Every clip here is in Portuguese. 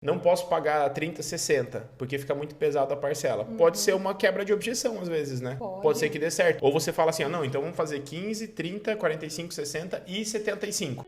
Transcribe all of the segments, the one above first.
não posso pagar 30, 60, porque fica muito pesado a parcela. Pode ser uma quebra de objeção, às vezes, né? Pode ser que dê certo. Ou você fala assim, não, então vamos fazer 15, 30, 45, 60 e 75.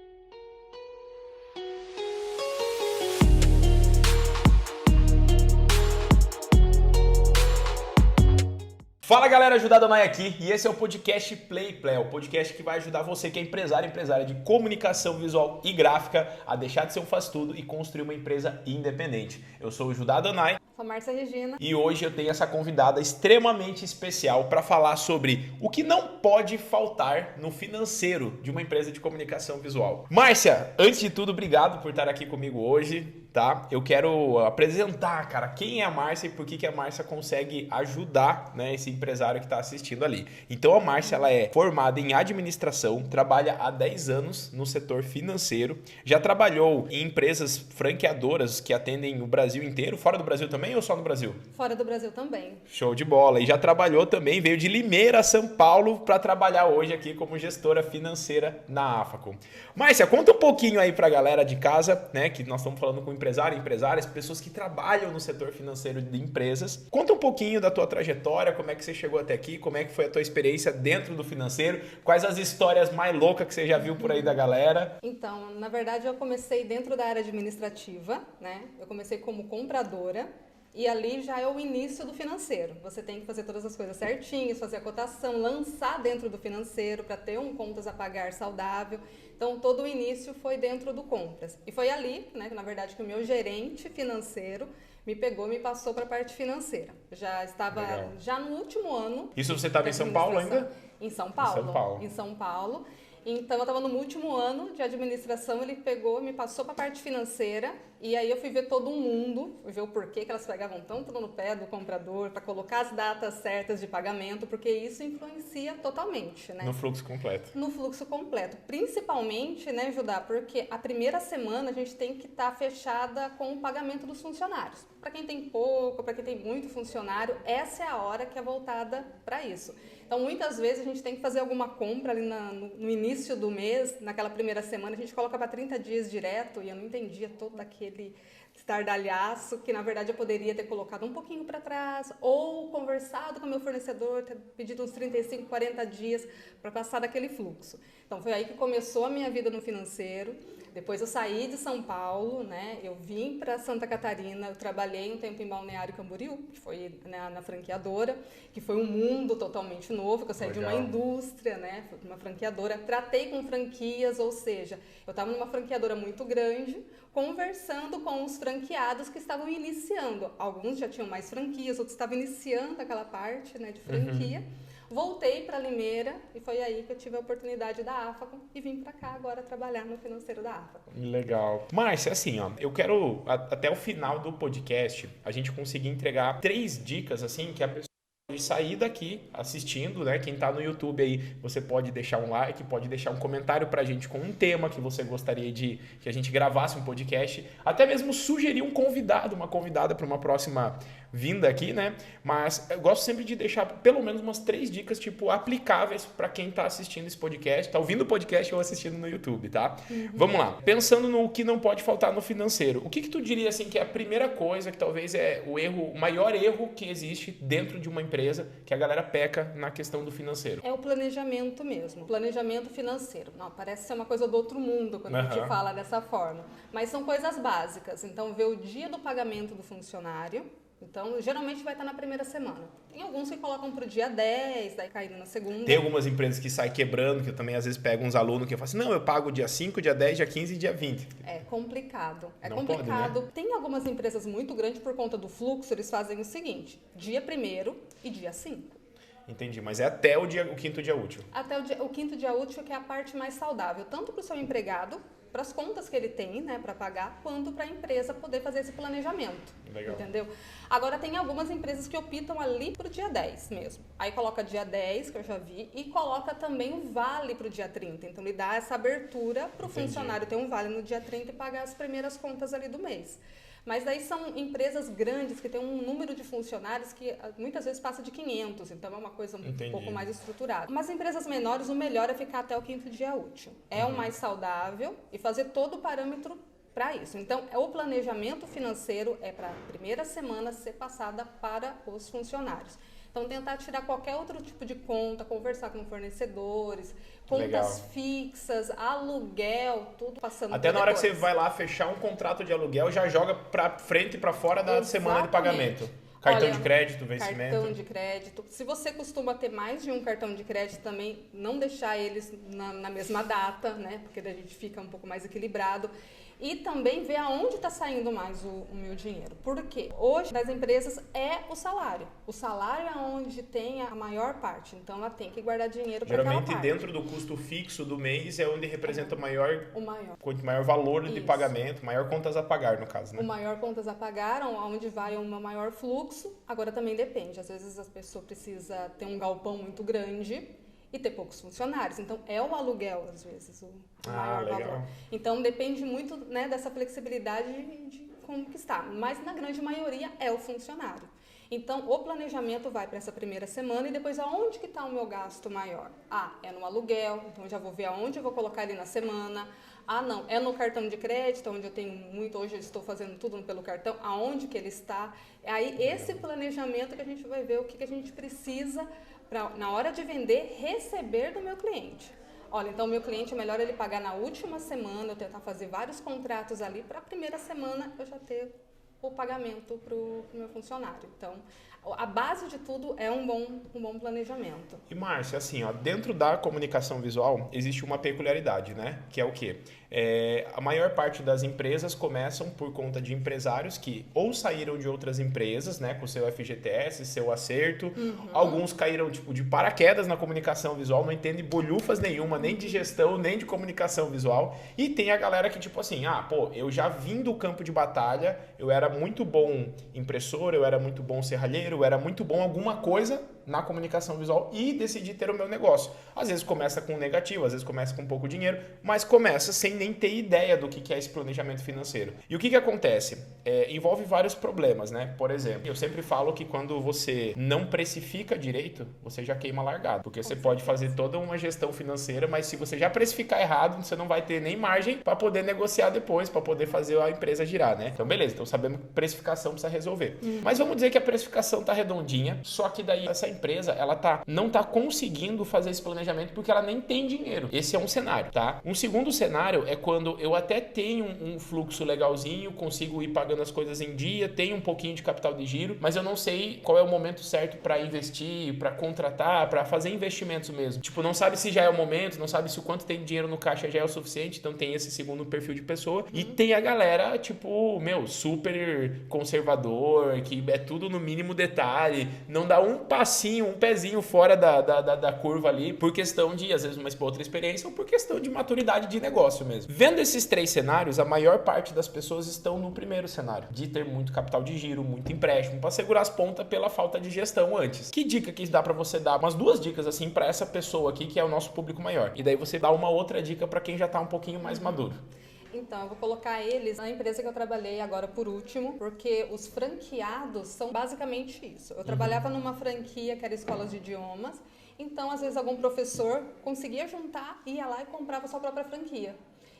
Fala galera, Judá Donai aqui e esse é o podcast Play Play, o podcast que vai ajudar você que é empresária de comunicação visual e gráfica a deixar de ser um faz-tudo e construir uma empresa independente. Eu sou o Judá Donai. Sou Márcia Regina. E hoje eu tenho essa convidada extremamente especial para falar sobre o que não pode faltar no financeiro de uma empresa de comunicação visual. Márcia, antes de tudo, obrigado por estar aqui comigo hoje, tá? Eu quero apresentar, cara, quem é a Márcia e por que a Márcia consegue ajudar, né, esse empresário que está assistindo ali. Então a Márcia, ela é formada em administração, trabalha há 10 anos no setor financeiro, já trabalhou em empresas franqueadoras que atendem o Brasil inteiro, fora do Brasil também ou só no Brasil? Fora do Brasil também. Show de bola. E já trabalhou também, veio de Limeira a São Paulo para trabalhar hoje aqui como gestora financeira na Afacom. Márcia, conta um pouquinho aí para a galera de casa, né, que nós estamos falando com empresárias, pessoas que trabalham no setor financeiro de empresas. Conta um pouquinho da tua trajetória, como é que você chegou até aqui, como é que foi a tua experiência dentro do financeiro, quais as histórias mais loucas que você já viu por aí da galera. Então, na verdade, eu comecei dentro da área administrativa, né? Eu comecei como compradora. E ali já é o início do financeiro. Você tem que fazer todas as coisas certinhas, fazer a cotação, lançar dentro do financeiro para ter um contas a pagar saudável. Então, todo o início foi dentro do compras. E foi ali, né, que na verdade, que o meu gerente financeiro me pegou e me passou para a parte financeira. Já estava já no último ano. Isso você estava em São Paulo ainda? Em São Paulo. Em São Paulo. Então, eu estava no último ano de administração, ele pegou, me passou para a parte financeira e aí eu fui ver todo mundo, fui ver o porquê que elas pegavam tanto no pé do comprador, para colocar as datas certas de pagamento, porque isso influencia totalmente, né? No fluxo completo. No fluxo completo. Principalmente, né, Judá, porque a primeira semana a gente tem que estar fechada com o pagamento dos funcionários. Para quem tem pouco, para quem tem muito funcionário, essa é a hora que é voltada para isso. Então, muitas vezes a gente tem que fazer alguma compra ali no início do mês, naquela primeira semana, a gente coloca para 30 dias direto e eu não entendia todo aquele estardalhaço que, na verdade, eu poderia ter colocado um pouquinho para trás ou conversado com o meu fornecedor, ter pedido uns 35, 40 dias para passar daquele fluxo. Então, foi aí que começou a minha vida no financeiro. Depois eu saí de São Paulo, né? Eu vim para Santa Catarina, eu trabalhei um tempo em Balneário Camboriú, que foi na franqueadora, que foi um mundo totalmente novo, que eu saí de uma indústria, né? Fui uma franqueadora, tratei com franquias, ou seja, eu estava numa franqueadora muito grande, conversando com os franqueados que estavam iniciando. Alguns já tinham mais franquias, outros estavam iniciando aquela parte, né, de franquia. Voltei para Limeira e foi aí que eu tive a oportunidade da Afacom e vim para cá agora trabalhar no financeiro da Afacom. Legal. Márcia, assim, ó, eu quero até o final do podcast a gente conseguir entregar 3 dicas assim que a pessoa pode sair daqui assistindo, né? Quem tá no YouTube aí, você pode deixar um like, pode deixar um comentário pra gente com um tema que você gostaria de que a gente gravasse um podcast, até mesmo sugerir um convidado, uma convidada para uma próxima vinda aqui, né? Mas eu gosto sempre de deixar pelo menos umas 3 dicas, tipo, aplicáveis para quem tá assistindo esse podcast, tá ouvindo o podcast ou assistindo no YouTube, tá? Vamos lá. Pensando no que não pode faltar no financeiro, o que tu diria, assim, que é a primeira coisa, que talvez é o maior erro que existe dentro de uma empresa, que a galera peca na questão do financeiro? É o planejamento mesmo, planejamento financeiro. Não, parece ser uma coisa do outro mundo quando a gente fala dessa forma, mas são coisas básicas. Então, ver o dia do pagamento do funcionário. Então, geralmente vai estar na primeira semana. Tem alguns que colocam para o dia 10, daí caindo na segunda. Tem algumas empresas que saem quebrando, que eu também às vezes pego uns alunos que eu falo assim, não, eu pago dia 5, dia 10, dia 15 e dia 20. É complicado. É não complicado. Pode, né? Tem algumas empresas muito grandes, por conta do fluxo, eles fazem o seguinte, dia 1º e dia 5. Entendi, mas é até o 5º dia útil. Até o 5º dia útil, que é a parte mais saudável, tanto para o seu empregado, para as contas que ele tem, né, para pagar, quanto para a empresa poder fazer esse planejamento. Legal. Entendeu? Agora, tem algumas empresas que optam ali para o dia 10 mesmo. Aí coloca dia 10, que eu já vi, e coloca também o vale para o dia 30. Então, ele dá essa abertura para o funcionário ter um vale no dia 30 e pagar as primeiras contas ali do mês. Mas daí são empresas grandes que têm um número de funcionários que muitas vezes passa de 500, então é uma coisa um pouco mais estruturada. Mas empresas menores, o melhor é ficar até o 5º dia útil. É o mais saudável e fazer todo o parâmetro para isso. Então, o planejamento financeiro é para a primeira semana ser passada para os funcionários. Então, tentar tirar qualquer outro tipo de conta, conversar com fornecedores, contas fixas, aluguel, tudo passando. Até na hora que você vai lá fechar um contrato de aluguel, já joga para frente e para fora da semana de pagamento. Cartão de crédito, vencimento. Cartão de crédito. Se você costuma ter mais de um cartão de crédito também, não deixar eles na mesma data, né? Porque daí a gente fica um pouco mais equilibrado. E também ver aonde está saindo mais o meu dinheiro. Porque hoje, das empresas, é o salário. O salário é onde tem a maior parte. Então, ela tem que guardar dinheiro para aquela parte. Geralmente, dentro do custo fixo do mês, é onde representa o maior valor de pagamento, maior contas a pagar, no caso, né? O maior contas a pagar, onde vai o maior fluxo. Agora, também depende. Às vezes, a pessoa precisa ter um galpão muito grande e ter poucos funcionários. Então, é o aluguel, às vezes, o maior valor. Então, depende muito, né, dessa flexibilidade de conquistar. Mas, na grande maioria, é o funcionário. Então, o planejamento vai para essa primeira semana e depois, aonde que está o meu gasto maior? É no aluguel, então já vou ver aonde eu vou colocar ele na semana. Não, é no cartão de crédito, onde eu tenho muito, hoje eu estou fazendo tudo pelo cartão, aonde que ele está. Aí, esse planejamento que a gente vai ver o que a gente precisa para, na hora de vender, receber do meu cliente. Olha, então o meu cliente é melhor ele pagar na última semana, eu tentar fazer vários contratos ali, para a primeira semana eu já ter o pagamento para o meu funcionário. Então, a base de tudo é um bom planejamento. E, Márcia, assim, dentro da comunicação visual existe uma peculiaridade, né? Que é o quê? A maior parte das empresas começam por conta de empresários que ou saíram de outras empresas, né? Com seu FGTS, seu acerto. Alguns caíram, de paraquedas na comunicação visual, não entendem bolhufas nenhuma, nem de gestão, nem de comunicação visual. E tem a galera que, eu já vim do campo de batalha, eu era muito bom impressor, eu era muito bom serralheiro, eu era muito bom alguma coisa na comunicação visual e decidi ter o meu negócio. Às vezes começa com negativo, às vezes começa com pouco dinheiro, mas começa sem nem ter ideia do que é esse planejamento financeiro. E o que acontece? Envolve vários problemas, né? Por exemplo, eu sempre falo que quando você não precifica direito, você já queima largado, porque você pode fazer toda uma gestão financeira, mas se você já precificar errado, você não vai ter nem margem para poder negociar depois, para poder fazer a empresa girar, né? Então, beleza, então sabemos que precificação precisa resolver. Mas vamos dizer que a precificação tá redondinha, só que daí essa empresa, ela não tá conseguindo fazer esse planejamento porque ela nem tem dinheiro. Esse é um cenário, tá? Um segundo cenário é quando eu até tenho um fluxo legalzinho, consigo ir pagando as coisas em dia, tenho um pouquinho de capital de giro, mas eu não sei qual é o momento certo para investir, para contratar, para fazer investimentos mesmo. Não sabe se já é o momento, não sabe se o quanto tem de dinheiro no caixa já é o suficiente, então tem esse segundo perfil de pessoa. E tem a galera, super conservador, que é tudo no mínimo detalhe, não dá um passinho, um pezinho fora da curva ali, por questão de, às vezes, uma outra experiência ou por questão de maturidade de negócio mesmo. Vendo esses três cenários, a maior parte das pessoas estão no primeiro cenário, de ter muito capital de giro, muito empréstimo, para segurar as pontas pela falta de gestão antes. Que dica que dá para você dar? Umas duas dicas, assim, para essa pessoa aqui, que é o nosso público maior. E daí você dá uma outra dica para quem já tá um pouquinho mais maduro. Então, eu vou colocar eles na empresa que eu trabalhei agora por último, porque os franqueados são basicamente isso. Eu trabalhava numa franquia que era escolas de idiomas, então, às vezes, algum professor conseguia juntar, ia lá e comprava sua própria franquia.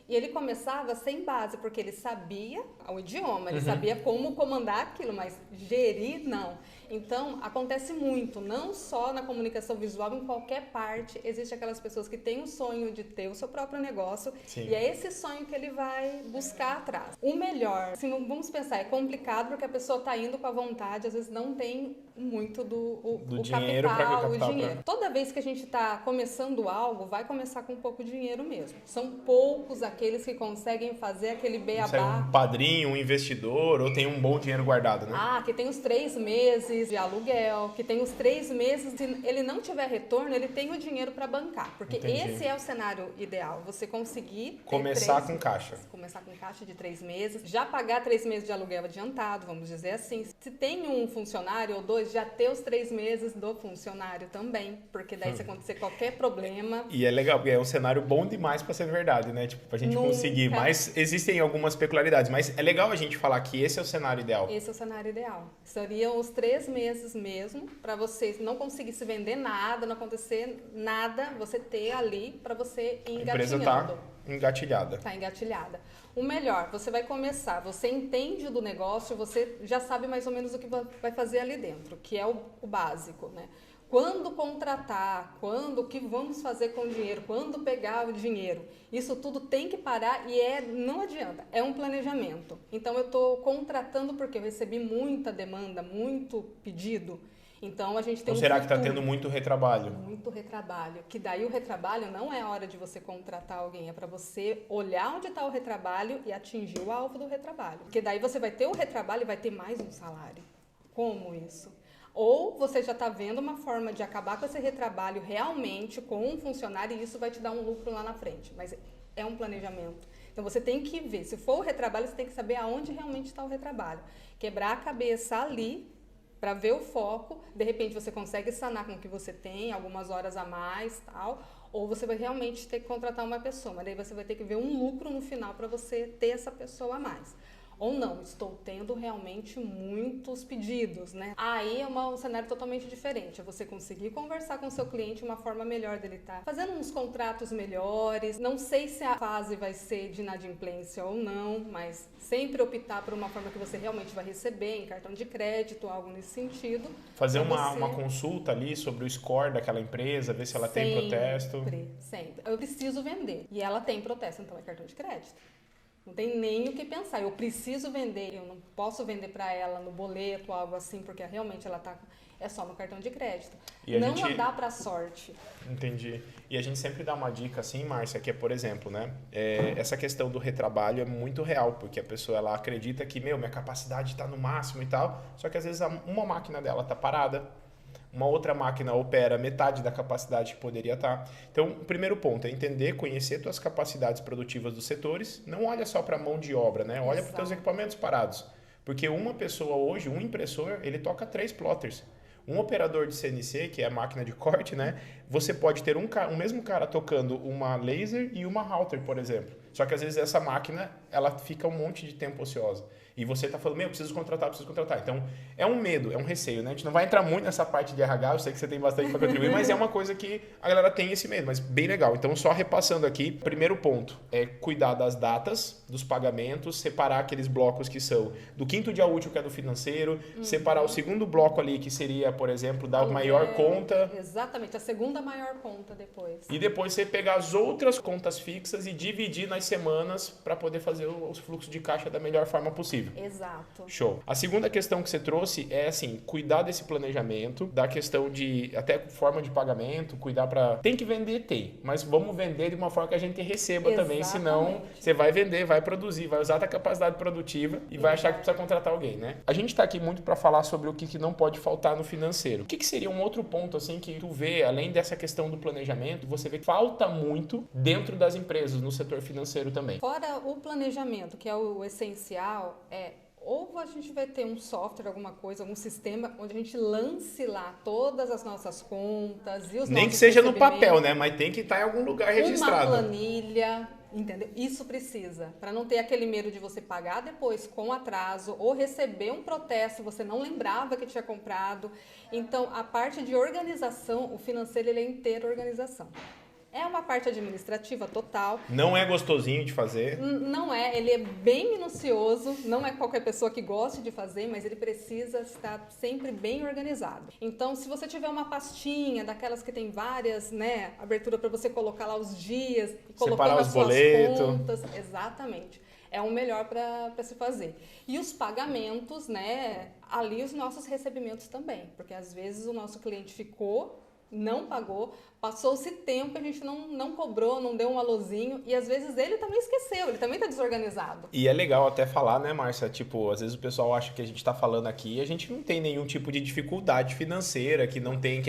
E ele começava sem base, porque ele sabia o idioma, ele sabia como comandar aquilo, mas gerir, não. Então, acontece muito, não só na comunicação visual, em qualquer parte, existe aquelas pessoas que têm o sonho de ter o seu próprio negócio. Sim. E é esse sonho que ele vai buscar atrás. O melhor, assim, vamos pensar, é complicado porque a pessoa está indo com a vontade, às vezes não tem muito do dinheiro capital, o dinheiro. Toda vez que a gente está começando algo, vai começar com pouco dinheiro mesmo. São poucos aqueles que conseguem fazer aquele beabá. Um padrinho, um investidor, ou tem um bom dinheiro guardado, né? Que tem os 3 meses de aluguel, que tem os 3 meses, se ele não tiver retorno, ele tem o dinheiro para bancar. Porque esse é o cenário ideal, você conseguir começar com caixa. Começar com caixa de 3 meses, já pagar 3 meses de aluguel adiantado, vamos dizer assim. Se tem um funcionário ou 2, já ter os 3 meses do funcionário também, porque daí se acontecer qualquer problema... E é legal, porque é um cenário bom demais para ser verdade, né? A gente Nunca. conseguir. Mas existem algumas peculiaridades. Mas é legal a gente falar que esse é o cenário ideal. Esse é o cenário ideal. Seriam os 3 meses mesmo, para você não conseguir se vender nada, não acontecer nada, você ter ali para você ir engatilhando. A empresa está engatilhada. Está engatilhada. O melhor, você vai começar, você entende do negócio, você já sabe mais ou menos o que vai fazer ali dentro, que é o básico, né? Quando contratar, o que vamos fazer com o dinheiro, quando pegar o dinheiro, isso tudo tem que parar e não adianta, é um planejamento. Então eu estou contratando porque eu recebi muita demanda, muito pedido. Então a gente tem será que está tendo muito retrabalho? Muito retrabalho. Que daí o retrabalho não é hora de você contratar alguém, é para você olhar onde está o retrabalho e atingir o alvo do retrabalho. Porque daí você vai ter o retrabalho e vai ter mais um salário. Como isso? Ou você já está vendo uma forma de acabar com esse retrabalho realmente com um funcionário e isso vai te dar um lucro lá na frente. Mas é um planejamento. Então você tem que ver, se for o retrabalho, você tem que saber aonde realmente está o retrabalho. Quebrar a cabeça ali para ver o foco, de repente você consegue sanar com o que você tem, algumas horas a mais, tal, ou você vai realmente ter que contratar uma pessoa, mas daí você vai ter que ver um lucro no final para você ter essa pessoa a mais. Ou não, estou tendo realmente muitos pedidos, né? Aí é um cenário totalmente diferente. É você conseguir conversar com o seu cliente uma forma melhor dele estar fazendo uns contratos melhores. Não sei se a fase vai ser de inadimplência ou não, mas sempre optar por uma forma que você realmente vai receber em cartão de crédito, algo nesse sentido. Fazer uma consulta ali sobre o score daquela empresa, ver se ela tem protesto. Sempre. Eu preciso vender e ela tem protesto, então é cartão de crédito. Não tem nem o que pensar. Eu preciso vender, eu não posso vender para ela no boleto, algo assim, porque realmente ela tá é só no cartão de crédito. E não andar para sorte. Entendi. E a gente sempre dá uma dica assim, Márcia, que é, por exemplo, né? Essa questão do retrabalho é muito real, porque a pessoa ela acredita que, minha capacidade está no máximo e tal, só que às vezes uma máquina dela tá parada, uma outra máquina opera metade da capacidade que poderia estar. Então, o primeiro ponto é entender, conhecer suas capacidades produtivas dos setores. Não olha só para a mão de obra, né? Olha para os teus equipamentos parados. Porque uma pessoa hoje, um impressor, ele toca 3 plotters. Um operador de CNC, que é a máquina de corte, né? Você pode ter o mesmo cara tocando uma laser e uma router, por exemplo. Só que às vezes essa máquina, ela fica um monte de tempo ociosa. E você está falando, preciso contratar. Então, é um medo, é um receio, né? A gente não vai entrar muito nessa parte de RH, eu sei que você tem bastante para contribuir, mas é uma coisa que a galera tem esse medo, mas bem legal. Então, só repassando aqui, primeiro ponto é cuidar das datas, dos pagamentos, separar aqueles blocos que são do 5º dia útil, que é do financeiro, separar o segundo bloco ali, que seria, por exemplo, da maior conta. Exatamente, a segunda maior conta depois. E depois você pegar as outras contas fixas e dividir nas semanas para poder fazer os fluxos de caixa da melhor forma possível. Exato. Show. A segunda questão que você trouxe é assim, cuidar desse planejamento, da questão de até forma de pagamento, cuidar para tem que vender, tem, mas vamos vender de uma forma que a gente receba também, senão você vai vender, vai produzir, vai usar a capacidade produtiva e vai achar que precisa contratar alguém, né? A gente está aqui muito para falar sobre o que não pode faltar no financeiro. O que seria um outro ponto assim que tu vê, além dessa questão do planejamento, você vê que falta muito dentro das empresas, no setor financeiro também? Fora o planejamento, que é o essencial, ou a gente vai ter um software, alguma coisa, algum sistema onde a gente lance lá todas as nossas contas e os nem que seja no papel, né? Mas tem que estar em algum lugar registrado. Uma planilha, entendeu? Isso precisa, para não ter aquele medo de você pagar depois com atraso ou receber um protesto, você não lembrava que tinha comprado. Então, a parte de organização, o financeiro, ele é inteiro organização. É uma parte administrativa total. Não é gostosinho de fazer. Não é, ele é bem minucioso, não é qualquer pessoa que goste de fazer, mas ele precisa estar sempre bem organizado. Então, se você tiver uma pastinha, daquelas que tem várias, né, abertura para você colocar lá os dias, colocando as suas contas, exatamente. É o melhor para se fazer. E os pagamentos, né, ali os nossos recebimentos também, porque às vezes o nosso cliente não pagou, passou-se tempo, a gente não cobrou, não deu um alôzinho, e às vezes ele também esqueceu, ele também está desorganizado. E é legal até falar, né, Márcia? Tipo, às vezes o pessoal acha que a gente está falando aqui e a gente não tem nenhum tipo de dificuldade financeira, que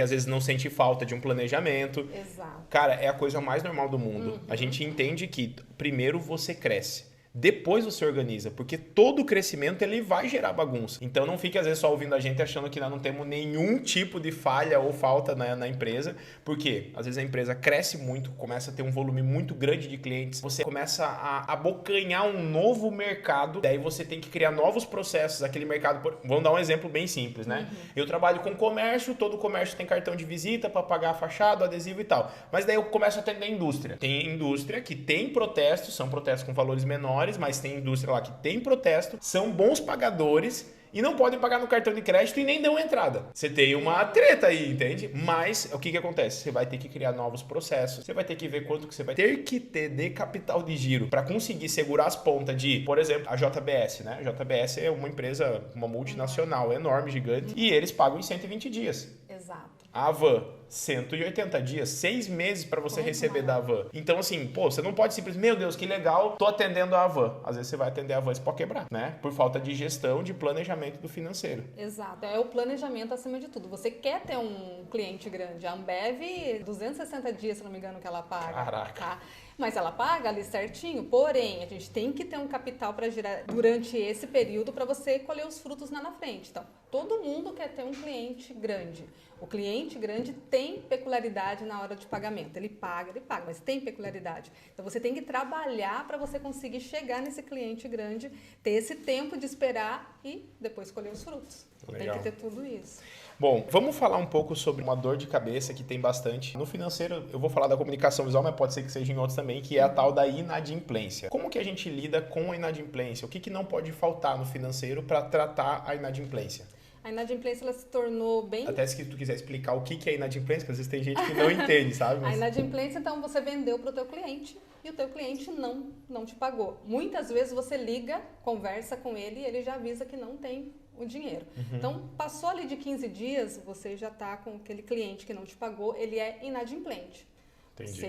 às vezes não sente falta de um planejamento. Exato. Cara, é a coisa mais normal do mundo. A gente entende que primeiro você cresce. Depois você organiza, porque todo crescimento ele vai gerar bagunça. Então não fique às vezes só ouvindo a gente achando que nós não temos nenhum tipo de falha ou falta na empresa, porque às vezes a empresa cresce muito, começa a ter um volume muito grande de clientes, você começa a abocanhar um novo mercado, daí você tem que criar novos processos, aquele mercado, vamos dar um exemplo bem simples, né? Eu trabalho com comércio, todo comércio tem cartão de visita para pagar a fachada, adesivo e tal, mas daí eu começo a atender a indústria. Tem indústria que tem protestos, são protestos com valores menores, mas tem indústria lá que tem protesto, são bons pagadores e não podem pagar no cartão de crédito e nem dão entrada. Você tem uma treta aí, entende? Mas o que acontece? Você vai ter que criar novos processos, você vai ter que ver quanto que você vai ter que ter de capital de giro para conseguir segurar as pontas de, por exemplo, a JBS, né? A JBS é uma empresa, uma multinacional enorme, gigante, e eles pagam em 120 dias. Exato. A Havan, 180 dias, 6 meses para você receber da Havan. Então, assim, pô, você não pode simplesmente, meu Deus, que legal, tô atendendo a Havan. Às vezes você vai atender a Havan e você pode quebrar, né? Por falta de gestão, de planejamento do financeiro. Exato, é o planejamento acima de tudo. Você quer ter um cliente grande. A Ambev, 260 dias, se não me engano, que ela paga. Caraca. Tá? Mas ela paga ali certinho, porém, a gente tem que ter um capital para girar durante esse período para você colher os frutos lá na frente. Então, todo mundo quer ter um cliente grande. O cliente grande tem peculiaridade na hora de pagamento. Ele paga, mas tem peculiaridade. Então, você tem que trabalhar para você conseguir chegar nesse cliente grande, ter esse tempo de esperar e depois colher os frutos. Legal. Tem que ter tudo isso. Bom, vamos falar um pouco sobre uma dor de cabeça que tem bastante. No financeiro, eu vou falar da comunicação visual, mas pode ser que seja em outros também, que é a tal da inadimplência. Como que a gente lida com a inadimplência? O que não pode faltar no financeiro para tratar a inadimplência? A inadimplência ela se tornou bem... Até se tu quiser explicar o que é inadimplência, porque às vezes tem gente que não entende, sabe? Mas... A inadimplência, então, você vendeu para o teu cliente e o teu cliente não te pagou. Muitas vezes você liga, conversa com ele e ele já avisa que não tem o dinheiro. Então, passou ali de 15 dias, você já está com aquele cliente que não te pagou, ele é inadimplente. Entendi.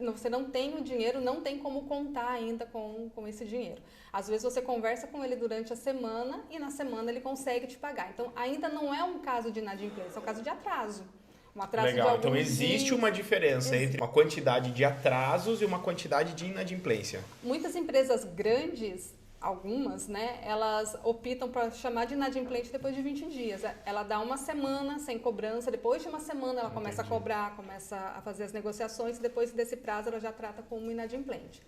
Você não tem o dinheiro, não tem como contar ainda com esse dinheiro. Às vezes você conversa com ele durante a semana e na semana ele consegue te pagar. Então, ainda não é um caso de inadimplência, é um caso de atraso. Um atraso Legal, de alguns então existe dias. uma diferença entre uma quantidade de atrasos e uma quantidade de inadimplência. Muitas empresas grandes, algumas, né, elas optam para chamar de inadimplente depois de 20 dias. Ela dá uma semana sem cobrança, depois de uma semana ela começa a cobrar, começa a fazer as negociações e depois desse prazo ela já trata como inadimplente.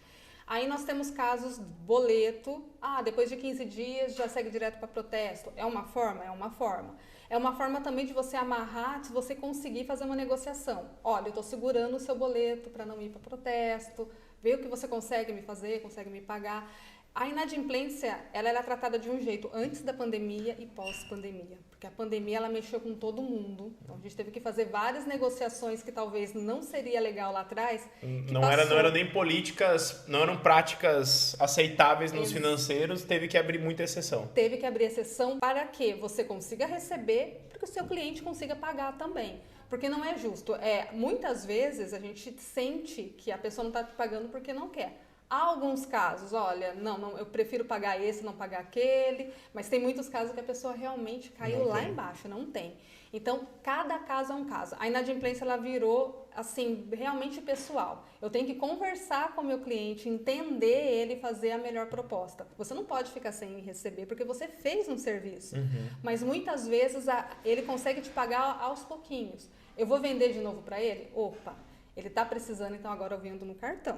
Aí nós temos casos boleto, depois de 15 dias já segue direto para protesto. É uma forma? É uma forma. É uma forma também de você amarrar, se você conseguir fazer uma negociação. Olha, eu estou segurando o seu boleto para não ir para protesto, vê o que você consegue me fazer, consegue me pagar. A inadimplência, ela era tratada de um jeito antes da pandemia e pós-pandemia, porque a pandemia ela mexeu com todo mundo. Então a gente teve que fazer várias negociações que talvez não seria legal lá atrás. Não eram nem políticas, não eram práticas aceitáveis nos financeiros, teve que abrir muita exceção. Teve que abrir exceção para que você consiga receber, para que o seu cliente consiga pagar também. Porque não é justo. Muitas vezes a gente sente que a pessoa não está te pagando porque não quer. Há alguns casos, olha, não, eu prefiro pagar esse, não pagar aquele, mas tem muitos casos que a pessoa realmente caiu lá embaixo, não tem. Então, cada caso é um caso. A inadimplência, ela virou, assim, realmente pessoal. Eu tenho que conversar com o meu cliente, entender ele e fazer a melhor proposta. Você não pode ficar sem receber, porque você fez um serviço. Mas muitas vezes ele consegue te pagar aos pouquinhos. Eu vou vender de novo para ele? Opa, ele está precisando, então agora eu vendo no cartão.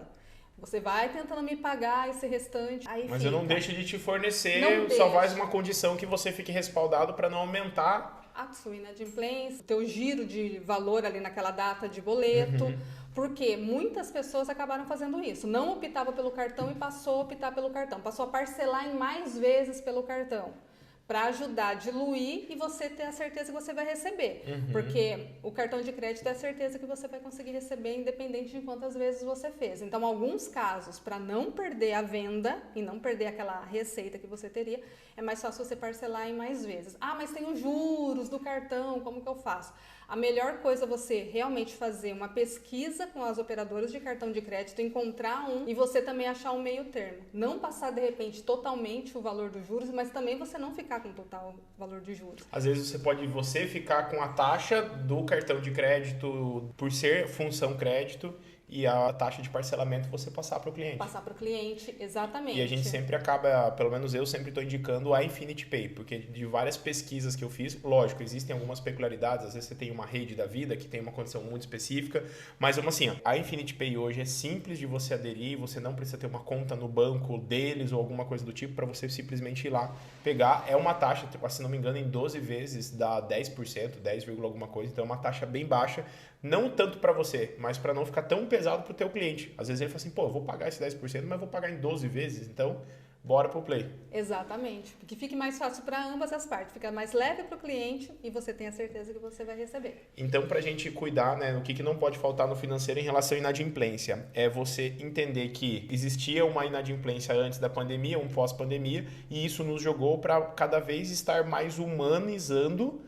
Você vai tentando me pagar esse restante. Mas eu não deixo de te fornecer, só faz uma condição que você fique respaldado para não aumentar a sua inadimplência, o teu giro de valor ali naquela data de boleto. Porque muitas pessoas acabaram fazendo isso. Não optava pelo cartão e passou a optar pelo cartão. Passou a parcelar em mais vezes pelo cartão. Para ajudar a diluir e você ter a certeza que você vai receber. Porque o cartão de crédito é a certeza que você vai conseguir receber independente de quantas vezes você fez. Então, alguns casos, para não perder a venda e não perder aquela receita que você teria, é mais fácil você parcelar em mais vezes. Mas tem os juros do cartão, como que eu faço? A melhor coisa é você realmente fazer uma pesquisa com as operadoras de cartão de crédito, encontrar um e você também achar um meio termo. Não passar, de repente, totalmente o valor dos juros, mas também você não ficar com o total valor de juros. Às vezes você ficar com a taxa do cartão de crédito por ser função crédito e a taxa de parcelamento você passar para o cliente. Passar para o cliente, exatamente. E a gente sempre acaba, pelo menos eu sempre estou indicando a Infinity Pay, porque de várias pesquisas que eu fiz, lógico, existem algumas peculiaridades, às vezes você tem uma rede da vida que tem uma condição muito específica, mas vamos assim, a Infinity Pay hoje é simples de você aderir, você não precisa ter uma conta no banco deles ou alguma coisa do tipo para você simplesmente ir lá pegar. É uma taxa, se não me engano, em 12 vezes dá 10%, 10, alguma coisa, então é uma taxa bem baixa, não tanto para você, mas para não ficar tão pesado para o teu cliente. Às vezes ele fala assim, pô, eu vou pagar esse 10%, mas vou pagar em 12 vezes, então bora pro play. Exatamente, porque fique mais fácil para ambas as partes, fica mais leve para o cliente e você tem a certeza que você vai receber. Então, para a gente cuidar, né, o que não pode faltar no financeiro em relação à inadimplência, é você entender que existia uma inadimplência antes da pandemia, um pós-pandemia, e isso nos jogou para cada vez estar mais humanizando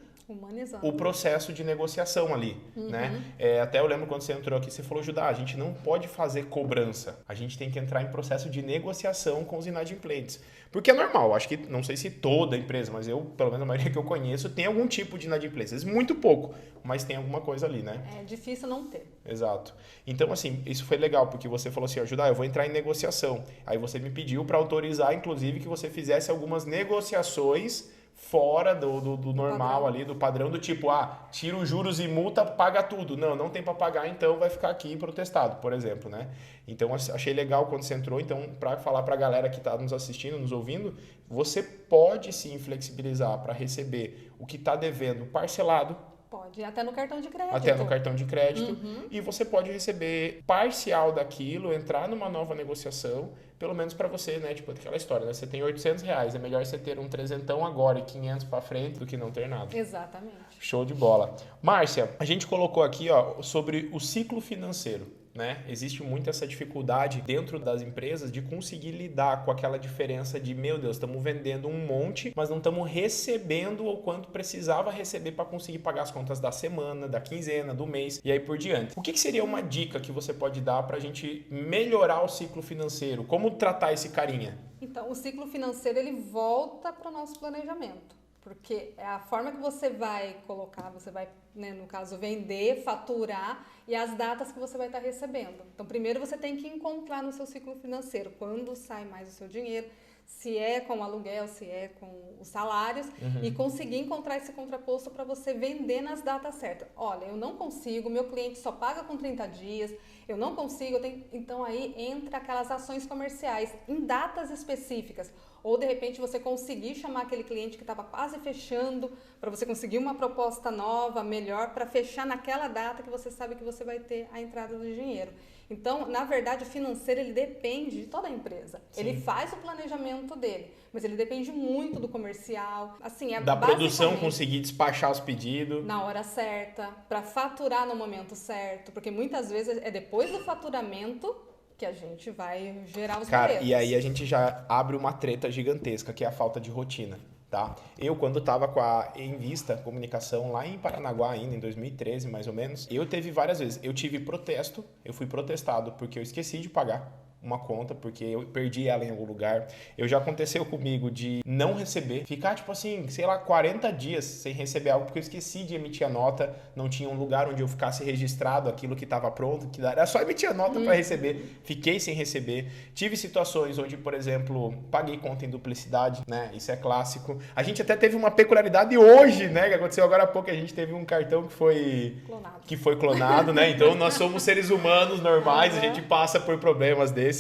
o processo de negociação ali, né? Até eu lembro quando você entrou aqui, você falou, Judá, a gente não pode fazer cobrança, a gente tem que entrar em processo de negociação com os inadimplentes. Porque é normal, acho que, não sei se toda empresa, mas eu, pelo menos a maioria que eu conheço, tem algum tipo de inadimplência. Muito pouco, mas tem alguma coisa ali, né? É difícil não ter. Exato. Então, assim, isso foi legal, porque você falou assim, Judá, eu vou entrar em negociação. Aí você me pediu para autorizar, inclusive, que você fizesse algumas negociações fora do normal ali, do padrão do tipo, tira os juros e multa, paga tudo. Não tem para pagar, então vai ficar aqui protestado, por exemplo, né? Então, achei legal quando você entrou. Então, para falar para a galera que está nos assistindo, nos ouvindo, você pode sim flexibilizar para receber o que está devendo parcelado. Pode, até no cartão de crédito. Até no cartão de crédito. E você pode receber parcial daquilo, entrar numa nova negociação, pelo menos para você, né? Tipo, aquela história, né? Você tem R$800, é melhor você ter um trezentão agora e 500 para frente do que não ter nada. Exatamente. Show de bola. Márcia, a gente colocou aqui, ó, sobre o ciclo financeiro. Né? Existe muito essa dificuldade dentro das empresas de conseguir lidar com aquela diferença de, meu Deus, estamos vendendo um monte, mas não estamos recebendo o quanto precisava receber para conseguir pagar as contas da semana, da quinzena, do mês e aí por diante. O que seria uma dica que você pode dar para a gente melhorar o ciclo financeiro? Como tratar esse carinha? Então, o ciclo financeiro ele volta para o nosso planejamento. Porque é a forma que você vai colocar, você vai, né, no caso, vender, faturar e as datas que você vai estar recebendo. Então, primeiro você tem que encontrar no seu ciclo financeiro quando sai mais o seu dinheiro, se é com o aluguel, se é com os salários, e conseguir encontrar esse contraposto para você vender nas datas certas. Olha, eu não consigo, meu cliente só paga com 30 dias, eu não consigo, então aí entra aquelas ações comerciais em datas específicas. Ou, de repente, você conseguir chamar aquele cliente que estava quase fechando, para você conseguir uma proposta nova, melhor, para fechar naquela data que você sabe que você vai ter a entrada do dinheiro. Então, na verdade, o financeiro, ele depende de toda a empresa. Sim. Ele faz o planejamento dele, mas ele depende muito do comercial. Assim, da produção conseguir despachar os pedidos. Na hora certa, para faturar no momento certo, porque muitas vezes é depois do faturamento que a gente vai gerar os boletos. E aí a gente já abre uma treta gigantesca, que é a falta de rotina, tá? Eu, quando estava com a Envista Comunicação, lá em Paranaguá ainda, em 2013, mais ou menos, eu teve várias vezes. Eu tive protesto, eu fui protestado porque eu esqueci de pagar uma conta, porque eu perdi ela em algum lugar. Já aconteceu comigo de não receber, ficar tipo assim, sei lá, 40 dias sem receber algo, porque eu esqueci de emitir a nota, não tinha um lugar onde eu ficasse registrado aquilo que estava pronto, que era só emitir a nota para receber, fiquei sem receber. Tive situações onde, por exemplo, paguei conta em duplicidade, né? Isso é clássico. A gente até teve uma peculiaridade hoje, né? Que aconteceu agora há pouco, a gente teve um cartão que foi clonado, né? Então nós somos seres humanos normais, a gente passa por problemas desses.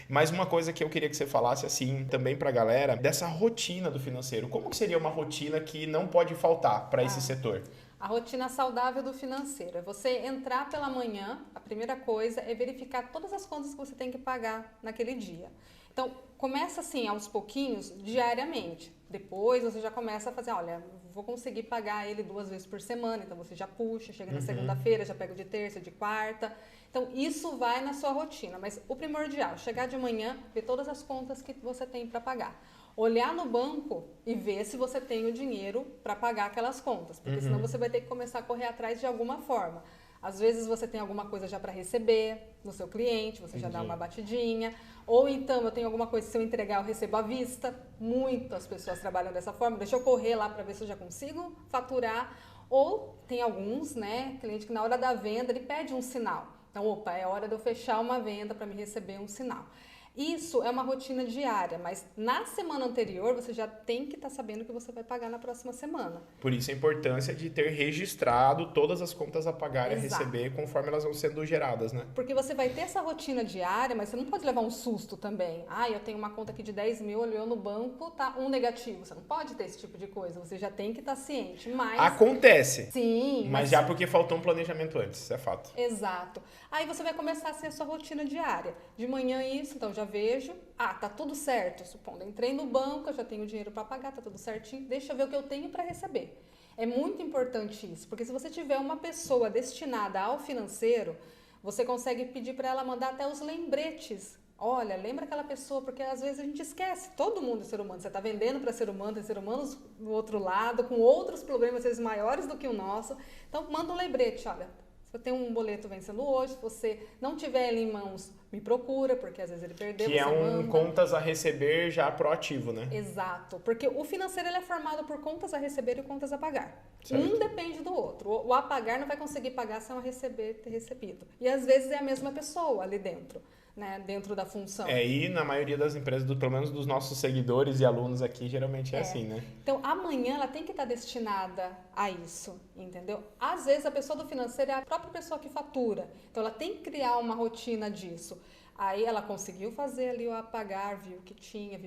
Mas uma coisa que eu queria que você falasse assim também pra galera, dessa rotina do financeiro. Como que seria uma rotina que não pode faltar para esse setor? A rotina saudável do financeiro é você entrar pela manhã, a primeira coisa é verificar todas as contas que você tem que pagar naquele dia. Então, começa assim aos pouquinhos, diariamente. Depois você já começa a fazer, olha, vou conseguir pagar ele 2 vezes por semana, então você já puxa, chega na segunda-feira, já pega de terça, de quarta. Então, isso vai na sua rotina, mas o primordial, chegar de manhã, ver todas as contas que você tem para pagar. Olhar no banco e ver se você tem o dinheiro para pagar aquelas contas, porque senão você vai ter que começar a correr atrás de alguma forma. Às vezes você tem alguma coisa já para receber no seu cliente, você já dá uma batidinha. Ou então eu tenho alguma coisa, se eu entregar eu recebo à vista. Muitas pessoas trabalham dessa forma, deixa eu correr lá para ver se eu já consigo faturar. Ou tem alguns, né, cliente que na hora da venda ele pede um sinal. Então, opa, é hora de eu fechar uma venda para me receber um sinal. Isso é uma rotina diária, mas na semana anterior você já tem que estar sabendo que você vai pagar na próxima semana. Por isso a importância de ter registrado todas as contas a pagar e a Exato. receber conforme elas vão sendo geradas, né? Porque você vai ter essa rotina diária, mas você não pode levar um susto também. Ah, eu tenho uma conta aqui de 10 mil, olhou no banco, tá um negativo. Você não pode ter esse tipo de coisa, você já tem que estar ciente. Mas Acontece. sim, Mas já porque faltou um planejamento antes, isso é fato. Exato. Aí você vai começar a ser a sua rotina diária. De manhã isso, então já vejo. Ah, tá tudo certo. Supondo, entrei no banco, eu já tenho dinheiro para pagar, tá tudo certinho. Deixa eu ver o que eu tenho para receber. É muito importante isso, porque se você tiver uma pessoa destinada ao financeiro, você consegue pedir para ela mandar até os lembretes. Olha, lembra aquela pessoa, porque às vezes a gente esquece, todo mundo é ser humano. Você está vendendo para ser humano, tem ser humanos do outro lado, com outros problemas, às vezes maiores do que o nosso. Então, manda um lembrete, olha, se eu tenho um boleto vencendo hoje, se você não tiver ele em mãos, me procura, porque às vezes ele perdeu, Que você é um manda. contas a receber já proativo, né? Exato, porque o financeiro ele é formado por contas a receber e contas a pagar. Certo. Um depende do outro. O a pagar não vai conseguir pagar sem o receber ter recebido. E às vezes é a mesma pessoa ali dentro, né? Dentro da função. E na maioria das empresas, pelo menos dos nossos seguidores e alunos aqui, geralmente é assim, né? Então, amanhã ela tem que estar destinada a isso, entendeu? Às vezes a pessoa do financeiro é a própria pessoa que fatura. Então, ela tem que criar uma rotina disso. Aí ela conseguiu fazer ali o apagar, viu que tinha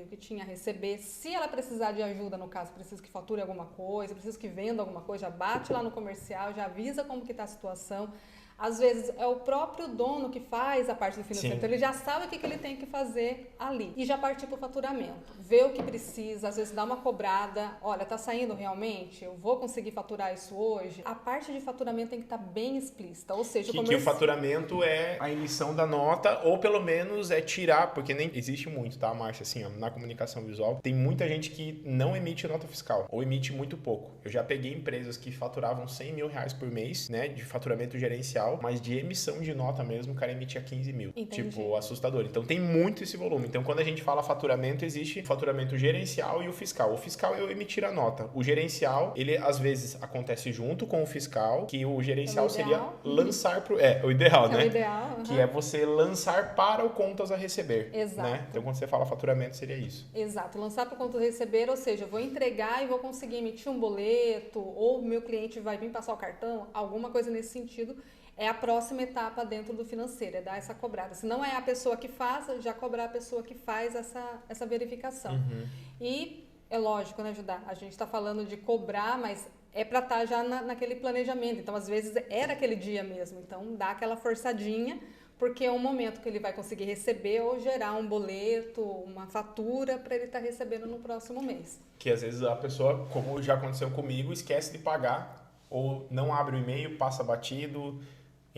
a receber. Se ela precisar de ajuda, no caso, precisa que fature alguma coisa, precisa que venda alguma coisa, já bate lá no comercial, já avisa como que está a situação. Às vezes é o próprio dono que faz a parte do financeiro, Sim. então ele já sabe o que ele tem que fazer ali e já partir para o faturamento, vê o que precisa, às vezes dá uma cobrada, olha, tá saindo realmente? Eu vou conseguir faturar isso hoje? A parte de faturamento tem que estar bem explícita, ou seja, Que o faturamento é a emissão da nota, ou pelo menos é tirar, porque nem existe muito, tá, Márcia? Assim, ó, na comunicação visual, tem muita gente que não emite nota fiscal, ou emite muito pouco. Eu já peguei empresas que faturavam 100 mil reais por mês, né, de faturamento gerencial, mas de emissão de nota mesmo, o cara emitia 15 mil. Entendi. Tipo, assustador. Então tem muito esse volume. Então quando a gente fala faturamento, existe o faturamento gerencial e o fiscal. O fiscal é eu emitir a nota. O gerencial, ele às vezes acontece junto com o fiscal, que o gerencial seria lançar pro... o ideal, né? É o ideal. Que é você lançar para o contas a receber. Exato. Né? Então quando você fala faturamento, seria isso. Exato, lançar para o contas a receber, ou seja, eu vou entregar e vou conseguir emitir um boleto, ou meu cliente vai vir passar o cartão, alguma coisa nesse sentido. É a próxima etapa dentro do financeiro, é dar essa cobrada. Se não é a pessoa que faz, já cobrar a pessoa que faz essa verificação. Uhum. E é lógico, né, Judá? A gente está falando de cobrar, mas é para estar já naquele planejamento. Então, às vezes, era aquele dia mesmo. Então, dá aquela forçadinha, porque é um momento que ele vai conseguir receber ou gerar um boleto, uma fatura para ele estar recebendo no próximo mês. Que às vezes a pessoa, como já aconteceu comigo, esquece de pagar, ou não abre o e-mail, passa batido...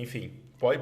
Enfim,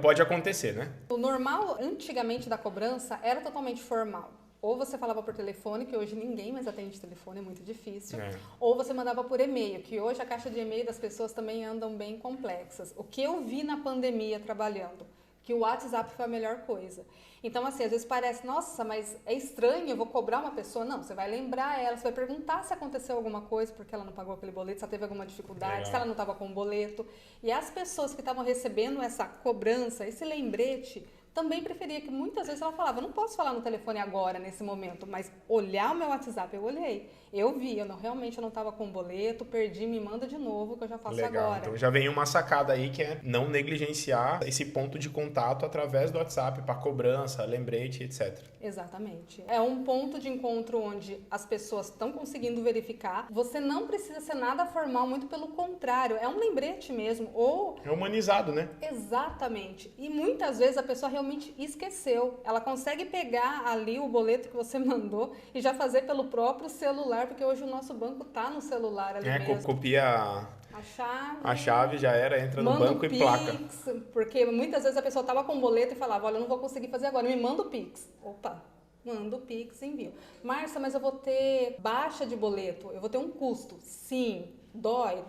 pode acontecer, né? O normal, antigamente, da cobrança era totalmente formal. Ou você falava por telefone, que hoje ninguém mais atende telefone, é muito difícil. Ou você mandava por e-mail, que hoje a caixa de e-mail das pessoas também andam bem complexas. O que eu vi na pandemia trabalhando, que o WhatsApp foi a melhor coisa. Então, assim, às vezes parece, nossa, mas é estranho, eu vou cobrar uma pessoa. Não, você vai lembrar ela, você vai perguntar se aconteceu alguma coisa, porque ela não pagou aquele boleto, se ela teve alguma dificuldade, Legal. se ela não estava com o boleto. E as pessoas que estavam recebendo essa cobrança, esse lembrete, também preferia que muitas vezes ela falava, eu não posso falar no telefone agora, nesse momento, mas olhar o meu WhatsApp, eu olhei. Eu vi, realmente eu não estava com o boleto, perdi, me manda de novo, que eu já faço Legal. agora. Então já vem uma sacada aí que é não negligenciar esse ponto de contato através do WhatsApp para cobrança, lembrete, etc. Exatamente. É um ponto de encontro onde as pessoas estão conseguindo verificar. Você não precisa ser nada formal, muito pelo contrário. É um lembrete mesmo. Ou... É humanizado, né? Exatamente. E muitas vezes a pessoa realmente esqueceu. Ela consegue pegar ali o boleto que você mandou e já fazer pelo próprio celular, porque hoje o nosso banco tá no celular ali mesmo. Copia A chave já entra no banco e placa. Pix, porque muitas vezes a pessoa estava com o boleto e falava, olha, eu não vou conseguir fazer agora, me manda o Pix. Opa, manda o Pix e envio. Márcia, mas eu vou ter baixa de boleto, eu vou ter um custo. Sim, dói,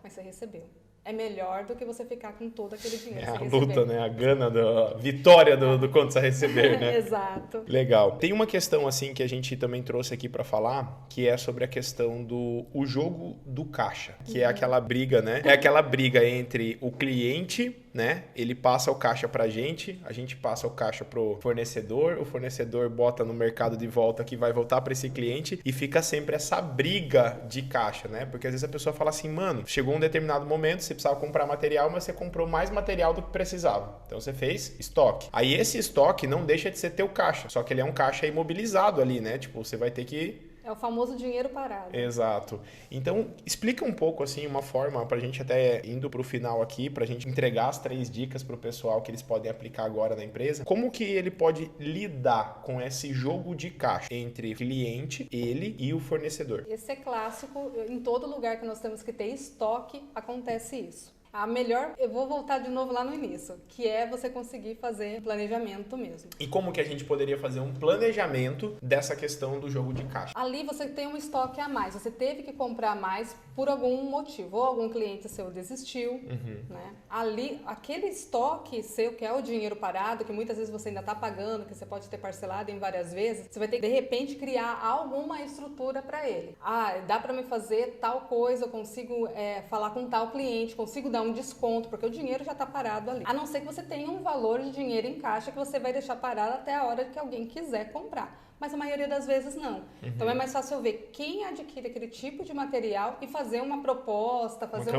mas você recebeu. É melhor do que você ficar com todo aquele dinheiro. É a luta, né? A gana, a vitória do quanto a receber, né? Exato. Legal. Tem uma questão, assim, que a gente também trouxe aqui para falar, que é sobre a questão o jogo do caixa, que é aquela briga, né? É aquela briga entre o cliente, né? Ele passa o caixa pra gente, a gente passa o caixa pro fornecedor, o fornecedor bota no mercado de volta que vai voltar para esse cliente e fica sempre essa briga de caixa, né? Porque às vezes a pessoa fala assim, mano, chegou um determinado momento, você precisava comprar material, mas você comprou mais material do que precisava. Então você fez estoque. Aí esse estoque não deixa de ser teu caixa, só que ele é um caixa imobilizado ali, né? Tipo, você vai ter que... É o famoso dinheiro parado. Exato. Então, explica um pouco, assim, uma forma pra gente até indo pro final aqui, pra gente entregar as 3 dicas pro pessoal que eles podem aplicar agora na empresa. Como que ele pode lidar com esse jogo de caixa entre o cliente, ele e o fornecedor? Esse é clássico, em todo lugar que nós temos que ter estoque, acontece isso. A melhor, eu vou voltar de novo lá no início, que é você conseguir fazer planejamento mesmo. E como que a gente poderia fazer um planejamento dessa questão do jogo de caixa? Ali você tem um estoque a mais, você teve que comprar mais por algum motivo, ou algum cliente seu desistiu, né? Ali, aquele estoque seu, que é o dinheiro parado, que muitas vezes você ainda está pagando, que você pode ter parcelado em várias vezes, você vai ter que, de repente, criar alguma estrutura para ele. Ah, dá para me fazer tal coisa, eu consigo falar com tal cliente, consigo dar um desconto, porque o dinheiro já está parado ali. A não ser que você tenha um valor de dinheiro em caixa que você vai deixar parado até a hora que alguém quiser comprar. Mas a maioria das vezes não. Então é mais fácil eu ver quem adquire aquele tipo de material e fazer uma proposta, fazer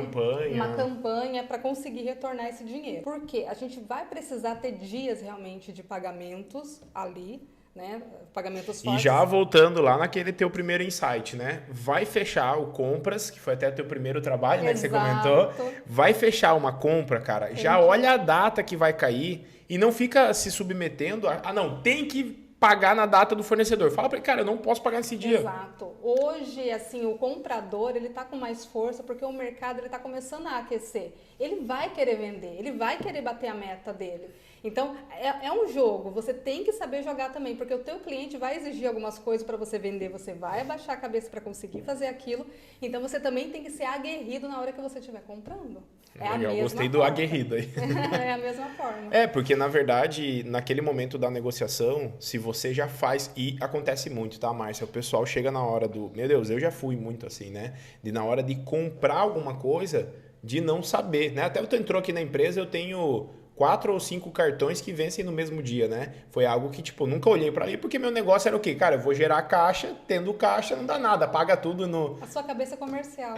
uma campanha para conseguir retornar esse dinheiro. Porque a gente vai precisar ter dias realmente de pagamentos ali, né? Pagamentos fortes. E já voltando lá naquele teu primeiro insight, né? Vai fechar o compras, que foi até teu primeiro trabalho, né? Que você comentou. Vai fechar uma compra, cara. Já olha a data que vai cair e não fica se submetendo a... Ah, não, tem que pagar na data do fornecedor. Fala pra ele, cara, eu não posso pagar nesse dia. Exato. Hoje, assim, o comprador, ele tá com mais força porque o mercado, ele tá começando a aquecer. Ele vai querer vender, ele vai querer bater a meta dele. Então, é um jogo, você tem que saber jogar também, porque o teu cliente vai exigir algumas coisas para você vender, você vai abaixar a cabeça para conseguir fazer aquilo, então você também tem que ser aguerrido na hora que você estiver comprando. É legal, gostei do aguerrido aí. É a mesma forma. Porque na verdade, naquele momento da negociação, se você já faz, e acontece muito, tá, Márcia? O pessoal chega na hora do, meu Deus, eu já fui muito assim, né? De na hora de comprar alguma coisa, de não saber, né? Até tu entrou aqui na empresa, eu tenho 4 ou 5 cartões que vencem no mesmo dia, né? Foi algo que, tipo, nunca olhei pra ali, porque meu negócio era o quê? Cara, eu vou gerar caixa, tendo caixa não dá nada, paga tudo no... A sua cabeça é comercial.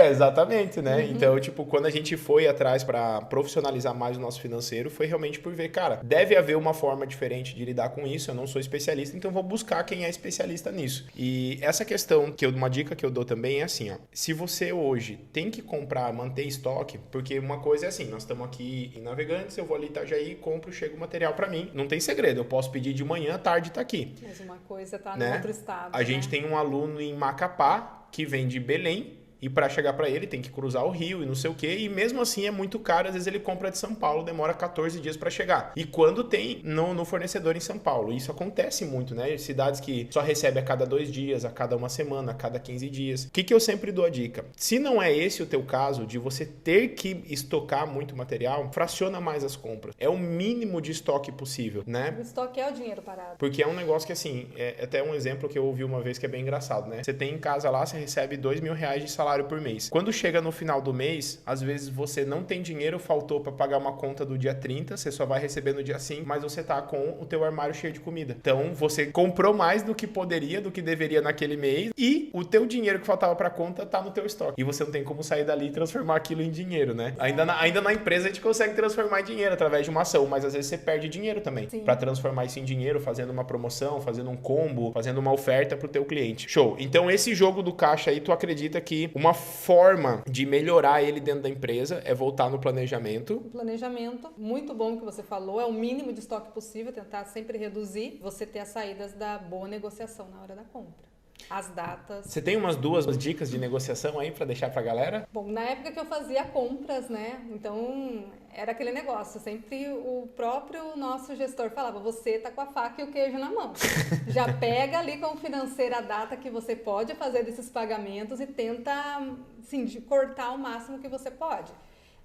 Exatamente, né? Então, tipo, quando a gente foi atrás pra profissionalizar mais o nosso financeiro, foi realmente por ver, cara, deve haver uma forma diferente de lidar com isso, eu não sou especialista, então vou buscar quem é especialista nisso. E essa questão, uma dica que eu dou também é assim, ó, se você hoje tem que comprar, manter estoque, porque uma coisa é assim, nós estamos aqui em Navegantes, eu vou ali em Itajaí, compro, chega o material para mim. Não tem segredo, eu posso pedir de manhã, à tarde tá aqui. Mas uma coisa tá no outro estado. A gente tem um aluno em Macapá que vem de Belém e para chegar para ele tem que cruzar o rio e não sei o que, e mesmo assim é muito caro, às vezes ele compra de São Paulo, demora 14 dias para chegar. E quando tem no fornecedor em São Paulo, isso acontece muito, né? Cidades que só recebe a cada 2 dias, a cada 1 semana, a cada 15 dias. O que eu sempre dou a dica? Se não é esse o teu caso, de você ter que estocar muito material, fraciona mais as compras. É o mínimo de estoque possível, né? O estoque é o dinheiro parado. Porque é um negócio que, assim, é até um exemplo que eu ouvi uma vez que é bem engraçado, né? Você tem em casa lá, você recebe R$2.000 de salário por mês. Quando chega no final do mês, às vezes você não tem dinheiro, faltou para pagar uma conta do dia 30, você só vai receber no dia 5, mas você tá com o teu armário cheio de comida. Então, você comprou mais do que poderia, do que deveria naquele mês, e o teu dinheiro que faltava para conta tá no teu estoque. E você não tem como sair dali e transformar aquilo em dinheiro, né? Ainda na empresa a gente consegue transformar em dinheiro através de uma ação, mas às vezes você perde dinheiro também. Para transformar isso em dinheiro, fazendo uma promoção, fazendo um combo, fazendo uma oferta pro teu cliente. Show. Então, esse jogo do caixa aí, tu acredita que uma forma de melhorar ele dentro da empresa é voltar no planejamento. O planejamento, muito bom que você falou, é o mínimo de estoque possível, tentar sempre reduzir, você ter as saídas da boa negociação na hora da compra. As datas. Você tem umas 2 dicas de negociação aí para deixar pra galera? Bom, na época que eu fazia compras, né? Então, era aquele negócio. Sempre o próprio nosso gestor falava, você tá com a faca e o queijo na mão. Já pega ali com o financeiro a data que você pode fazer desses pagamentos e tenta, assim, cortar o máximo que você pode.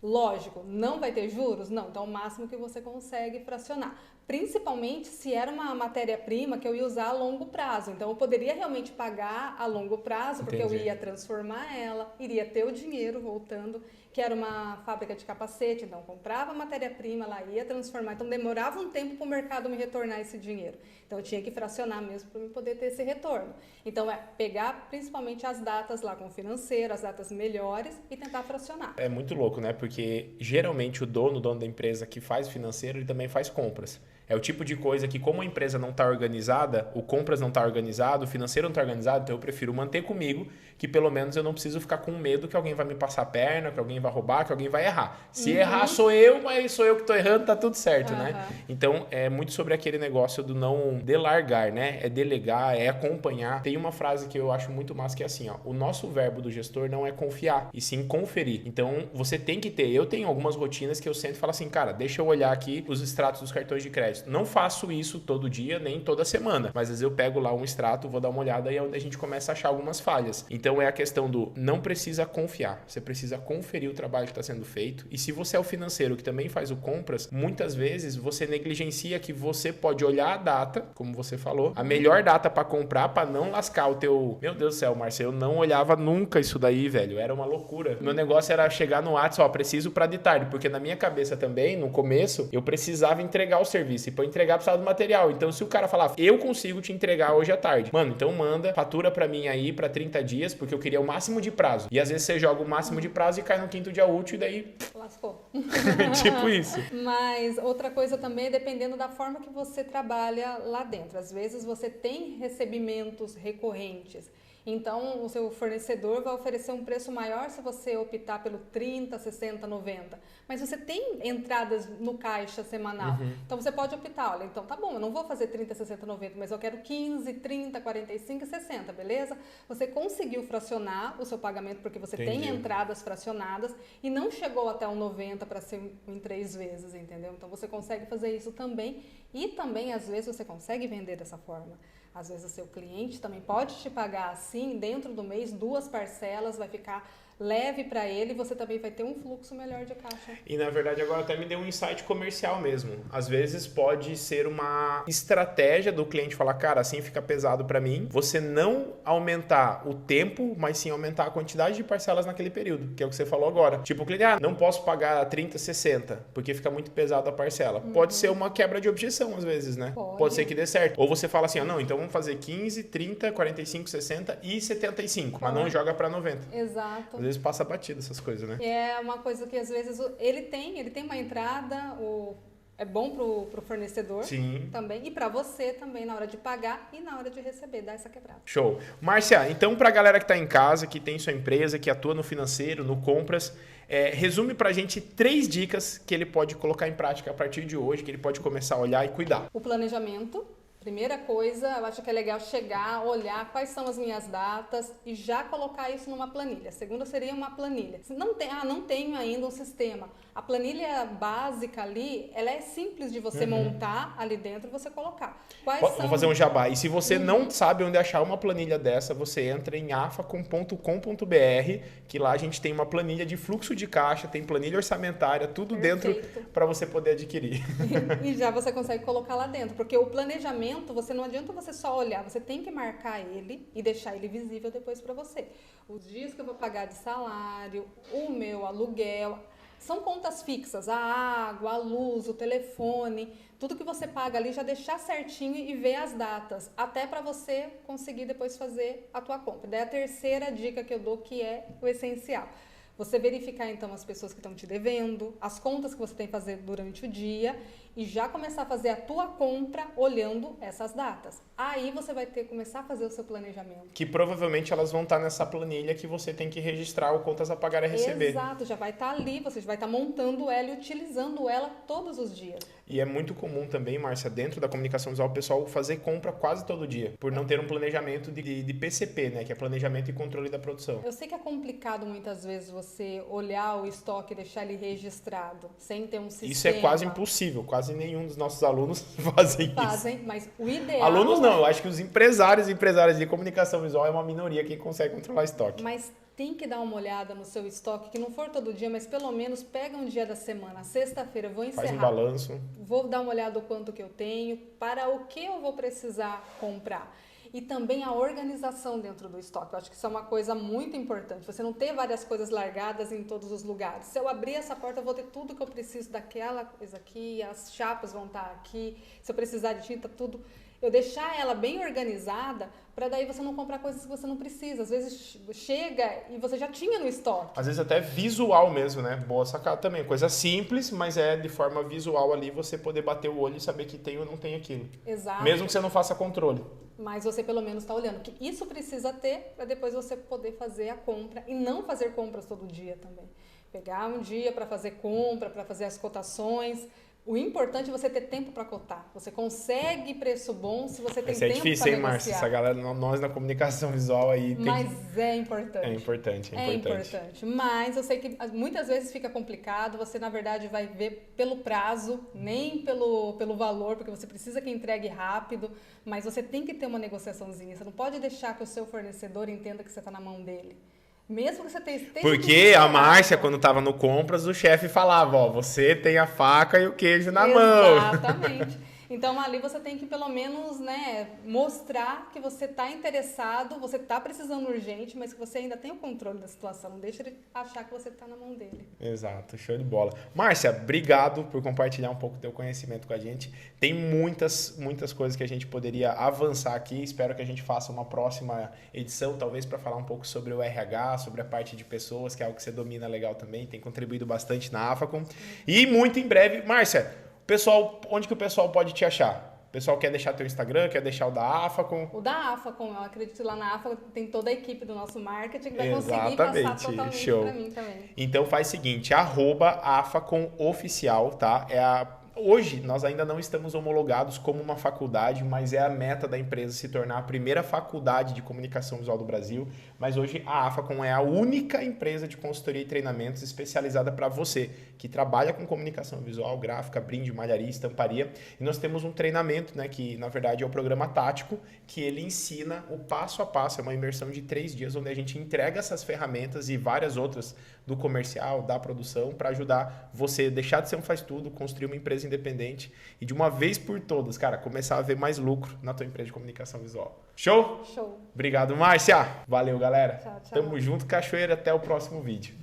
Lógico, não vai ter juros? Não, então o máximo que você consegue fracionar. Principalmente se era uma matéria-prima que eu ia usar a longo prazo. Então, eu poderia realmente pagar a longo prazo, porque eu ia transformar ela, iria ter o dinheiro voltando, que era uma fábrica de capacete, então comprava matéria-prima, ela ia transformar. Então, demorava um tempo para o mercado me retornar esse dinheiro. Então, eu tinha que fracionar mesmo para eu poder ter esse retorno. Então, pegar principalmente as datas lá com o financeiro, as datas melhores e tentar fracionar. É muito louco, né? Porque geralmente o dono da empresa que faz financeiro, ele também faz compras. É o tipo de coisa que, como a empresa não está organizada, o compras não está organizado, o financeiro não está organizado, então eu prefiro manter comigo, que pelo menos eu não preciso ficar com medo que alguém vai me passar a perna, que alguém vai roubar, que alguém vai errar. Se errar sou eu, mas sou eu que estou errando, tá tudo certo, né? Então, é muito sobre aquele negócio do não delargar, né? É delegar, é acompanhar. Tem uma frase que eu acho muito massa que é assim, ó, o nosso verbo do gestor não é confiar, e sim conferir. Então, você tem que ter, eu tenho algumas rotinas que eu sento e falo assim, cara, deixa eu olhar aqui os extratos dos cartões de crédito. Não faço isso todo dia, nem toda semana, mas às vezes eu pego lá um extrato, vou dar uma olhada e é onde a gente começa a achar algumas falhas. Então é a questão do não precisa confiar, você precisa conferir o trabalho que está sendo feito. E se você é o financeiro que também faz o compras, muitas vezes você negligencia que você pode olhar a data, como você falou, a melhor data para comprar, para não lascar o teu... Meu Deus do céu, Márcia, eu não olhava nunca isso daí, velho, era uma loucura. Meu negócio era chegar no WhatsApp, ó, preciso para de tarde, porque na minha cabeça também, no começo, eu precisava entregar o serviço, e para entregar precisava do material. Então, se o cara falar, eu consigo te entregar hoje à tarde, mano, então manda, fatura pra mim aí pra 30 dias, porque eu queria o máximo de prazo. E às vezes você joga o máximo de prazo e cai no 5º dia útil e daí... Lascou. Tipo isso. Mas outra coisa também é dependendo da forma que você trabalha lá dentro. Às vezes você tem recebimentos recorrentes. Então, o seu fornecedor vai oferecer um preço maior se você optar pelo 30, 60, 90. Mas você tem entradas no caixa semanal. Então, você pode optar, olha, então tá bom, eu não vou fazer 30, 60, 90, mas eu quero 15, 30, 45 e 60, beleza? Você conseguiu fracionar o seu pagamento porque você tem entradas fracionadas e não chegou até o 90 para ser em 3 vezes, entendeu? Então, você consegue fazer isso também e também, às vezes, você consegue vender dessa forma. Às vezes o seu cliente também pode te pagar assim, dentro do mês, 2 parcelas, vai ficar leve para ele e você também vai ter um fluxo melhor de caixa. E na verdade agora até me deu um insight comercial mesmo. Às vezes pode ser uma estratégia do cliente falar, cara, assim fica pesado para mim. Você não aumentar o tempo, mas sim aumentar a quantidade de parcelas naquele período, que é o que você falou agora. Tipo, o cliente, não posso pagar 30, 60, porque fica muito pesado a parcela. Pode ser uma quebra de objeção às vezes, né? Pode ser que dê certo. Ou você fala assim, não, então vamos fazer 15, 30, 45, 60 e 75, mas não joga para 90. Exato. Às vezes passa batido essas coisas, né? É uma coisa que às vezes ele tem uma entrada, é bom pro fornecedor também e para você também na hora de pagar e na hora de receber, dar essa quebrada. Show. Márcia, então pra galera que tá em casa, que tem sua empresa, que atua no financeiro, no compras, resume pra gente 3 dicas que ele pode colocar em prática a partir de hoje, que ele pode começar a olhar e cuidar. O planejamento. Primeira coisa, eu acho que é legal chegar, olhar quais são as minhas datas e já colocar isso numa planilha. Segunda seria uma planilha. Se não tenho ainda um sistema. A planilha básica ali, ela é simples de você montar ali dentro e você colocar. Vou fazer um jabá. E se você não sabe onde achar uma planilha dessa, você entra em afacom.com.br, que lá a gente tem uma planilha de fluxo de caixa, tem planilha orçamentária, tudo dentro para você poder adquirir. E já você consegue colocar lá dentro, porque o planejamento, você não adianta você só olhar, você tem que marcar ele e deixar ele visível depois para você. Os dias que eu vou pagar de salário, o meu aluguel, são contas fixas, a água, a luz, o telefone, tudo que você paga ali, já deixar certinho e ver as datas, até para você conseguir depois fazer a tua compra. Daí a terceira dica que eu dou, que é o essencial. Você verificar, então, as pessoas que estão te devendo, as contas que você tem que fazer durante o dia e já começar a fazer a tua compra olhando essas datas. Aí você vai ter que começar a fazer o seu planejamento. Que provavelmente elas vão estar nessa planilha que você tem que registrar o contas a pagar e a receber. Exato, já vai estar ali, você vai estar montando ela e utilizando ela todos os dias. E é muito comum também, Márcia, dentro da comunicação visual, o pessoal fazer compra quase todo dia, por não ter um planejamento de PCP, né? Que é Planejamento e Controle da Produção. Eu sei que é complicado muitas vezes você olhar o estoque e deixar ele registrado, sem ter um sistema. Isso é quase impossível, quase nenhum dos nossos alunos fazem isso. Mas o ideal... Alunos não, eu acho que os empresários e empresárias de comunicação visual é uma minoria que consegue controlar estoque. Mas tem que dar uma olhada no seu estoque, que não for todo dia, mas pelo menos pega um dia da semana. Sexta-feira eu vou encerrar. Faz um balanço. Vou dar uma olhada no quanto que eu tenho, para o que eu vou precisar comprar. E também a organização dentro do estoque. Eu acho que isso é uma coisa muito importante. Você não ter várias coisas largadas em todos os lugares. Se eu abrir essa porta, eu vou ter tudo que eu preciso daquela coisa aqui, as chapas vão estar aqui, se eu precisar de tinta, tudo. Eu deixar ela bem organizada, para daí você não comprar coisas que você não precisa. Às vezes chega e você já tinha no estoque. Às vezes até visual mesmo, né? Boa sacada também. Coisa simples, mas é de forma visual ali você poder bater o olho e saber que tem ou não tem aquilo. Exato. Mesmo que você não faça controle. Mas você pelo menos está olhando que isso precisa ter para depois você poder fazer a compra e não fazer compras todo dia também. Pegar um dia para fazer compra, para fazer as cotações. O importante é você ter tempo para cotar. Você consegue preço bom se você tem tempo para negociar. Isso é difícil, hein, Márcia? Essa galera, nós na comunicação visual aí tem Mas é importante. É importante. É importante. Mas eu sei que muitas vezes fica complicado. Você, na verdade, vai ver pelo prazo, nem pelo valor, porque você precisa que entregue rápido. Mas você tem que ter uma negociaçãozinha. Você não pode deixar que o seu fornecedor entenda que você está na mão dele. Mesmo que você esteja... Porque a Márcia, quando estava no compras, o chefe falava, ó, você tem a faca e o queijo na mão. Exatamente. Então, ali você tem que, pelo menos, né, mostrar que você está interessado, você está precisando urgente, mas que você ainda tem o controle da situação. Não deixa ele achar que você está na mão dele. Exato, show de bola. Márcia, obrigado por compartilhar um pouco do teu conhecimento com a gente. Tem muitas coisas que a gente poderia avançar aqui. Espero que a gente faça uma próxima edição, talvez para falar um pouco sobre o RH, sobre a parte de pessoas, que é algo que você domina legal também, tem contribuído bastante na AFACOM. E muito em breve, Márcia, pessoal, onde que o pessoal pode te achar? O pessoal quer deixar teu Instagram, quer deixar o da AFACOM? O da AFACOM, eu acredito que lá na AFACOM tem toda a equipe do nosso marketing que vai conseguir passar totalmente para mim também. Então faz o seguinte, @AFACOMOficial, tá? Hoje nós ainda não estamos homologados como uma faculdade, mas é a meta da empresa se tornar a primeira faculdade de comunicação visual do Brasil. Mas hoje a AFACOM é a única empresa de consultoria e treinamentos especializada para você que trabalha com comunicação visual, gráfica, brinde, malharia, estamparia. E nós temos um treinamento, né, que na verdade é o programa tático, que ele ensina o passo a passo, é uma imersão de 3 dias, onde a gente entrega essas ferramentas e várias outras do comercial, da produção, para ajudar você a deixar de ser um faz-tudo, construir uma empresa independente e de uma vez por todas, cara, começar a ver mais lucro na tua empresa de comunicação visual. Show? Show. Obrigado, Márcia. Valeu, galera. Tchau, tchau. Tamo junto, cachoeira. Até o próximo vídeo.